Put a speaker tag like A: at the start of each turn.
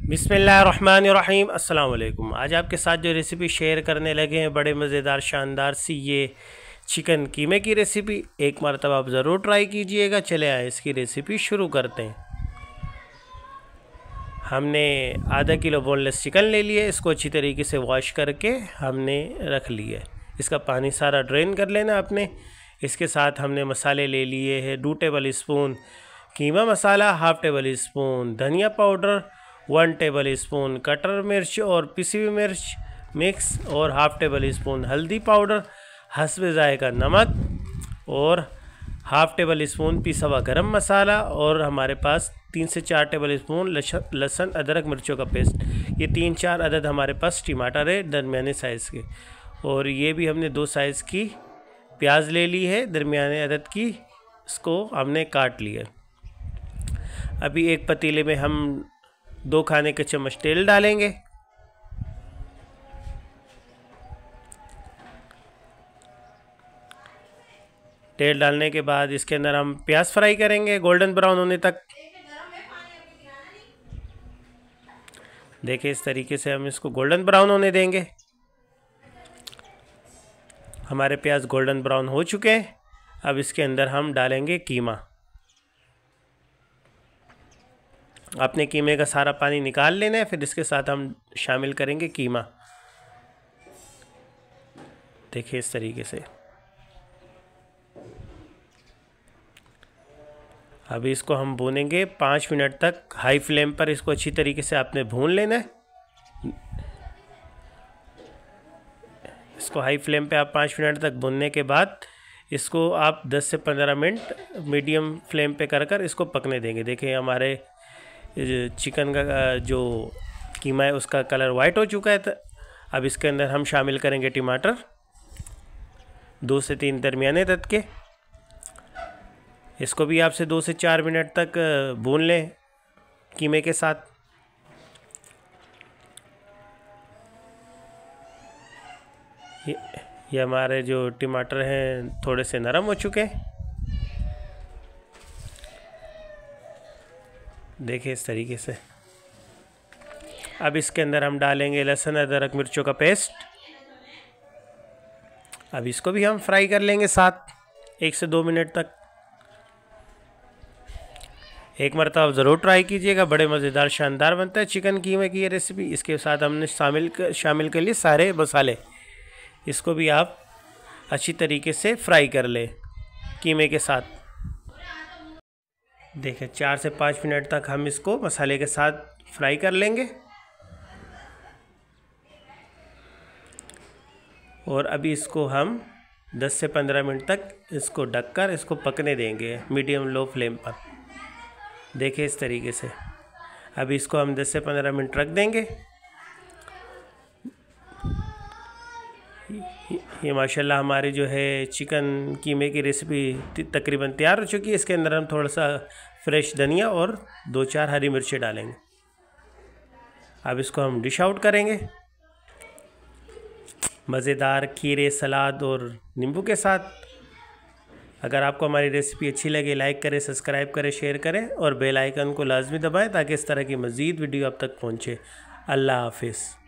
A: बिस्मिल्लाहिर्रहमानिर्रहीम। अस्सलाम वालेकुम। आज आपके साथ जो रेसिपी शेयर करने लगे हैं बड़े मज़ेदार शानदार सी ये चिकन कीमे की रेसिपी। एक मरतबा आप ज़रूर ट्राई कीजिएगा। चले आए इसकी रेसिपी शुरू करते हैं। हमने आधा किलो बोनलेस चिकन ले लिया। इसको अच्छी तरीके से वॉश करके हमने रख लिया। इसका पानी सारा ड्रेन कर लेना आपने। इसके साथ हमने मसाले ले लिए हैं 2 टेबल स्पून कीमा मसाला, हाफ़ टेबल स्पून धनिया पाउडर, 1 टेबल स्पून कटर मिर्च और पिसी हुई मिर्च मिक्स, और हाफ़ टेबल स्पून हल्दी पाउडर, हस्बे ज़ायक़ा नमक, और हाफ़ टेबल स्पून पिसा हुआ गरम मसाला, और हमारे पास 3 से 4 टेबल स्पून लहसुन अदरक मिर्चों का पेस्ट। ये 3-4 अदद हमारे पास टमाटर है दरमियाने साइज़ के, और ये भी हमने 2 साइज़ की प्याज ले ली है दरमियाने अदद की। इसको हमने काट लिया। अभी एक पतीले में हम 2 खाने के चम्मच तेल डालेंगे। तेल डालने के बाद इसके अंदर हम प्याज फ्राई करेंगे गोल्डन ब्राउन होने तक। देखिए इस तरीके से हम इसको गोल्डन ब्राउन होने देंगे। हमारे प्याज गोल्डन ब्राउन हो चुके हैं। अब इसके अंदर हम डालेंगे कीमा। अपने कीमे का सारा पानी निकाल लेना है। फिर इसके साथ हम शामिल करेंगे कीमा। देखिए इस तरीके से। अभी इसको हम भूनेंगे 5 मिनट तक। हाई फ्लेम पर इसको अच्छी तरीके से आपने भून लेना है। इसको हाई फ्लेम पे आप 5 मिनट तक भूनने के बाद इसको आप 10 से 15 मिनट मीडियम फ्लेम पे कर इसको पकने देंगे। देखिए हमारे चिकन का जो कीमा है उसका कलर वाइट हो चुका है। तो अब इसके अंदर हम शामिल करेंगे टमाटर 2 से 3 दरमियाने अदद के। इसको भी आपसे 2 से 4 मिनट तक भून लें कीमे के साथ। ये हमारे जो टमाटर हैं थोड़े से नरम हो चुके हैं। देखिए इस तरीके से। अब इसके अंदर हम डालेंगे लहसुन अदरक मिर्चों का पेस्ट। अब इसको भी हम फ्राई कर लेंगे साथ 1 से 2 मिनट तक। एक मरतबा आप ज़रूर ट्राई कीजिएगा। बड़े मज़ेदार शानदार बनता है चिकन कीमे की ये रेसिपी। इसके साथ हमने शामिल कर लिए सारे मसाले। इसको भी आप अच्छी तरीके से फ्राई कर लें कीमे के साथ। देखिए 4 से 5 मिनट तक हम इसको मसाले के साथ फ्राई कर लेंगे। और अभी इसको हम 10 से 15 मिनट तक इसको ढककर इसको पकने देंगे मीडियम लो फ्लेम पर। देखिए इस तरीके से। अभी इसको हम 10 से 15 मिनट रख देंगे। ये माशाल्लाह हमारी जो है चिकन कीमे की रेसिपी तकरीबन तैयार हो चुकी है। इसके अंदर हम थोड़ा सा फ्रेश धनिया और 2-4 हरी मिर्चें डालेंगे। अब इसको हम डिश आउट करेंगे मज़ेदार खीरे सलाद और नींबू के साथ। अगर आपको हमारी रेसिपी अच्छी लगे लाइक करें, सब्सक्राइब करें, शेयर करें और बेल आइकन को लाजमी दबाएं ताकि इस तरह की मज़ीद वीडियो आप तक पहुँचे। अल्लाह हाफिज़।